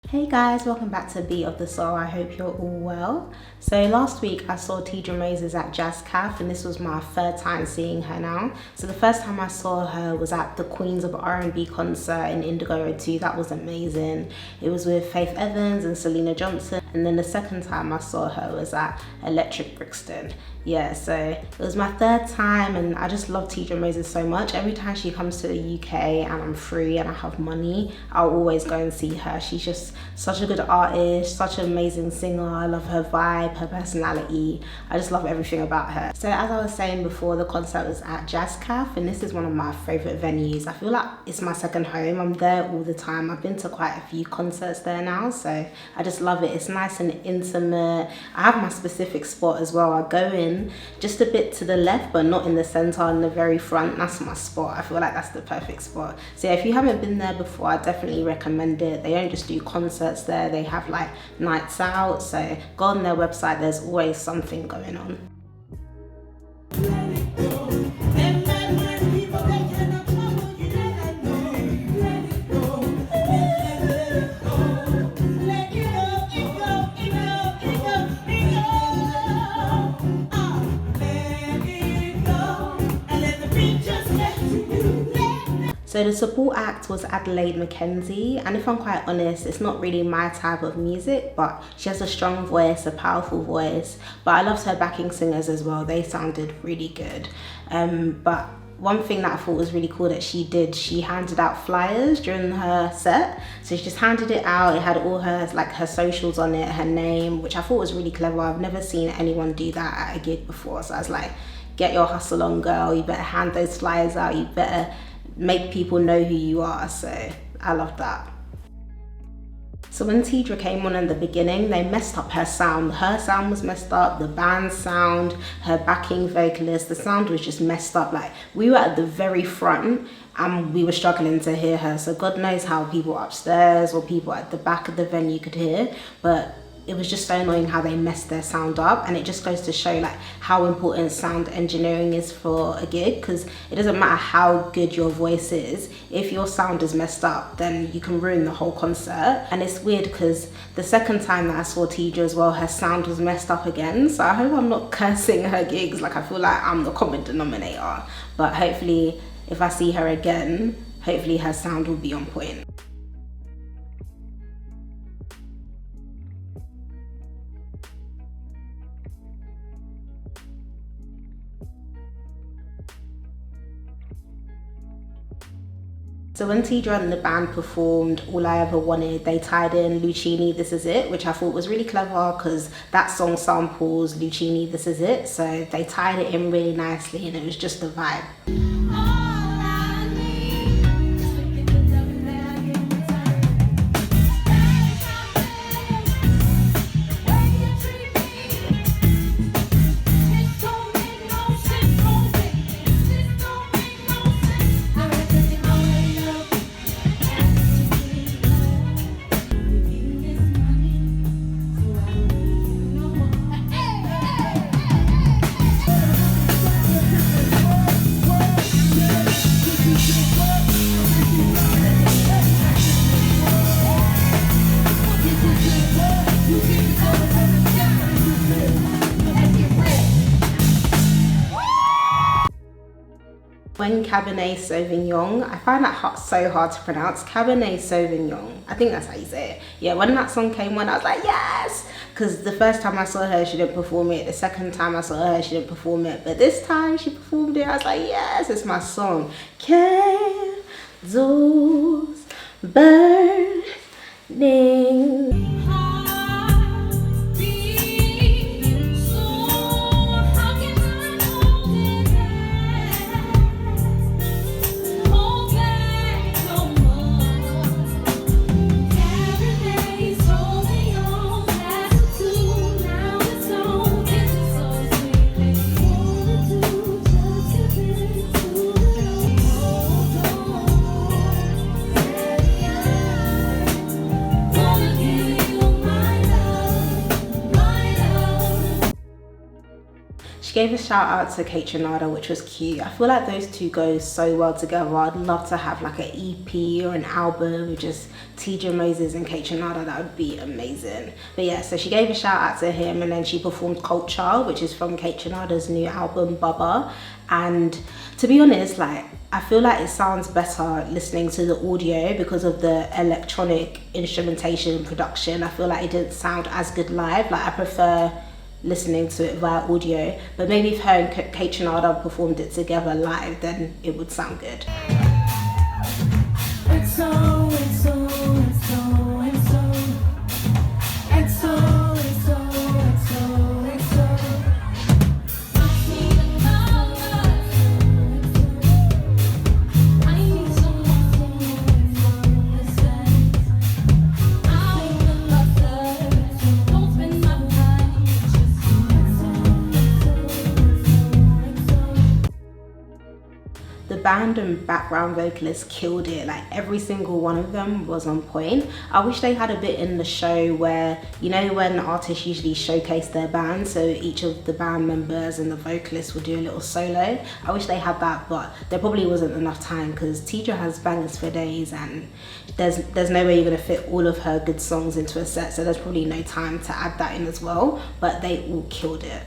Hey guys, welcome back to Beat of the Soul. I hope you're all well. So last week I saw Teedra at Jazz Cafe, and this was my third time seeing her now. So the first time I saw her was at the Queens of R&B concert in Indigo Road 2. That was amazing. It was with Faith Evans and Selena Johnson. And then the second time I saw her was at Electric Brixton. Yeah, so it was my third time and I just love Teedra so much. Every time she comes to the UK and I'm free and I have money, I'll always go and see her. She's just such a good artist, such an amazing singer. I love her vibe, her personality. I just love everything about her. So as I was saying before, the concert was at Jazz Cafe, and this is one of my favorite venues. I feel like it's my second home. I'm there all the time. I've been to quite a few concerts there now, so I just love it. It's nice and intimate. I have my specific spot as well. I go in just a bit to the left, but not in the center, in the very front. That's my spot. I feel like that's the perfect spot. So yeah, if you haven't been there before, I definitely recommend it. They don't just do concerts there, they have like nights out, so go on their website, there's always something going on. So the support act was Adelaide Mackenzie, and if I'm quite honest, it's not really my type of music, but she has a strong voice, a powerful voice. But I loved her backing singers as well. They sounded really good. But one thing that I thought was really cool that she handed out flyers during her set. So she just handed it out. It had all her her socials on it, her name, which I thought was really clever. I've never seen anyone do that at a gig before. So I was like, get your hustle on, girl. You better hand those flyers out. You better make people know who you are. So I love that. So when Teedra came on in the beginning, they messed up her sound. Her sound was messed up, the band's sound, her backing vocalist, the sound was just messed up. Like, we were at the very front and we were struggling to hear her. So God knows how people upstairs or people at the back of the venue could hear, but it was just so annoying how they messed their sound up. And it just goes to show like how important sound engineering is for a gig, because it doesn't matter how good your voice is, if your sound is messed up, then you can ruin the whole concert. And it's weird because the second time that I saw Teedra as well, her sound was messed up again. So I hope I'm not cursing her gigs. Like, I feel like I'm the common denominator, but hopefully if I see her again, hopefully her sound will be on point. So when Teedra and the band performed All I Ever Wanted, they tied in Lucchini, This Is It, which I thought was really clever because that song samples Lucchini, This Is It. So they tied it in really nicely and it was just a vibe. When Cabernet Sauvignon, I find that so hard to pronounce, Cabernet Sauvignon, I think that's how you say it. Yeah, when that song came on, I was like, yes! Because the first time I saw her, she didn't perform it. The second time I saw her, she didn't perform it. But this time she performed it, I was like, yes, it's my song. Candles burning. gave a shout out to Teedra, which was cute. I feel like those two go so well together. I'd love to have like an EP or an album with just Teedra Moses and Teedra. That would be amazing. But yeah, so she gave a shout out to him, and then she performed Culture, which is from Teedra's new album Bubba. And to be honest, like, I feel like it sounds better listening to the audio because of the electronic instrumentation and production. I feel like it didn't sound as good live. Like, I prefer listening to it via audio, but maybe if her and Teedra performed it together live, then it would sound good. Band and background vocalists killed it. Like, every single one of them was on point. I wish they had a bit in the show where, you know, when artists usually showcase their band, so each of the band members and the vocalists would do a little solo. I wish they had that, but there probably wasn't enough time because Teedra has bangers for days, and there's no way you're gonna fit all of her good songs into a set, so there's probably no time to add that in as well, but they all killed it.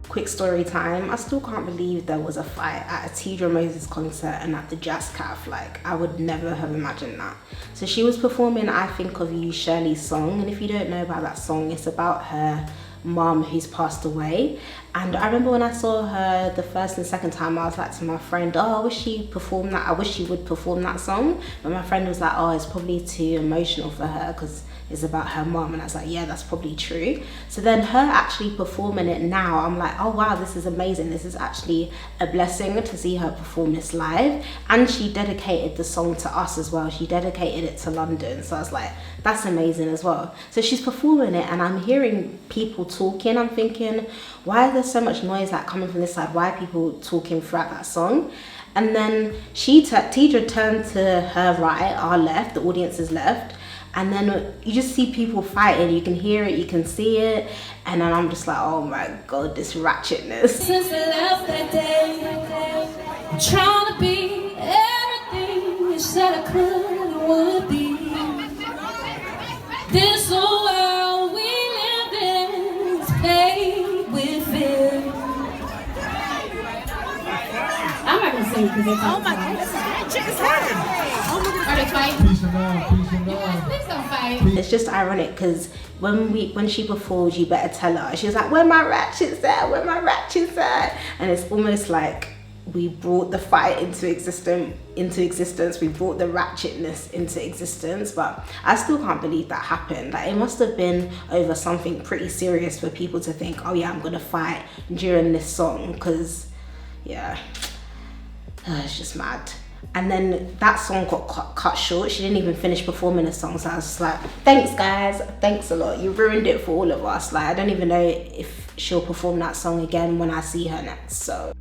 Quick story time. I still can't believe there was a fight at a Teedra Moses concert and at the Jazz Caf. Like, I would never have imagined that. So she was performing I Think of You, Shirley's song, and if you don't know about that song, it's about her mum who's passed away. And I remember when I saw her the first and second time, I was like to my friend, oh, I wish she performed that, I wish she would perform that song. But my friend was like, oh, it's probably too emotional for her because it's about her mum. And I was like, yeah, that's probably true. So then her actually performing it now, I'm like, oh wow, this is amazing. This is actually a blessing to see her perform this live. And she dedicated the song to us as well. She dedicated it to London. So I was like, that's amazing as well. So she's performing it and I'm hearing people talking. I'm thinking, why is there so much noise like coming from this side? Why are people talking throughout that song? And then Teedra turned to her right, our left, the audience's left, and then you just see people fighting. You can hear it, you can see it, and then I'm just like, oh my god, this ratchetness. Since we left that day, I'm trying to be everything you said I could and would be. This old world we live in is paved with fear. I'm not gonna sing because it's oh my goodness, chick is hurting. Are they fighting? Peace and love, peace and love. Please don't fight. It's just ironic because when she performed You Better Tell Her, she was like, where my ratchets at? Where my ratchets at? And it's almost like we brought the fight into existence. We brought the ratchetness into existence, but I still can't believe that happened. Like, it must have been over something pretty serious for people to think, oh yeah, I'm gonna fight during this song, because yeah, it's just mad. And then that song got cut short. She didn't even finish performing the song, so I was just like, thanks guys, thanks a lot, you ruined it for all of us. Like, I don't even know if she'll perform that song again when I see her next, so.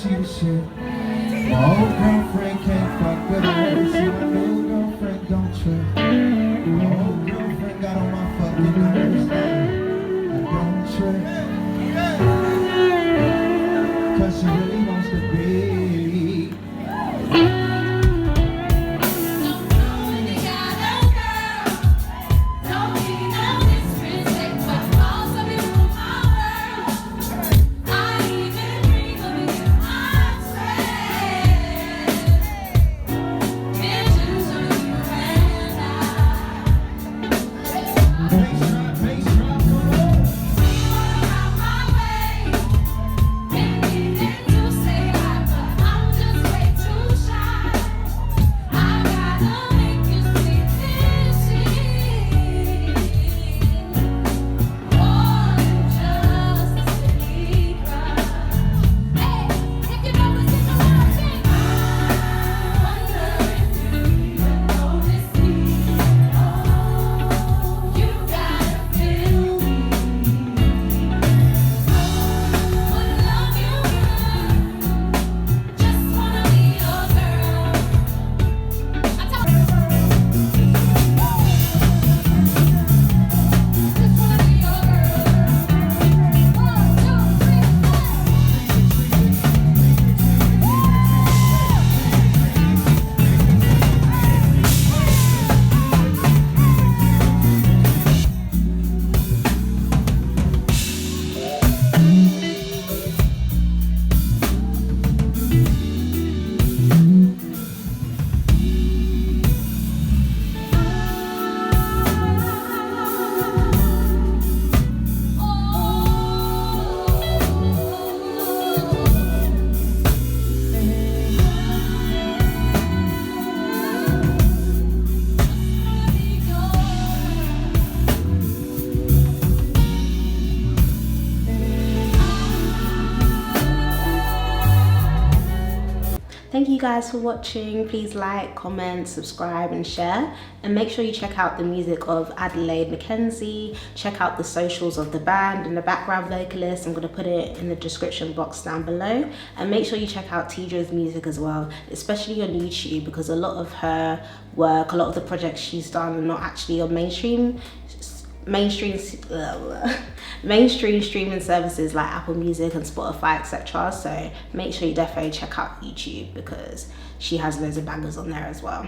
she the shit. My old girlfriend can't fuck with her. See my new girlfriend don't trip. My old girlfriend got on my fucking nerves. I don't trip. Cause she really wants to be. Thank you guys for watching. Please like, comment, subscribe and share, and make sure you check out the music of Adelaide Mackenzie. Check out the socials of the band and the background vocalist. I'm going to put it in the description box down below, and make sure you check out Teedra's music as well, especially on YouTube, because a lot of her work, a lot of the projects she's done are not actually on mainstream streaming services like Apple Music and Spotify, etc. So make sure you definitely check out YouTube because she has loads of bangers on there as well.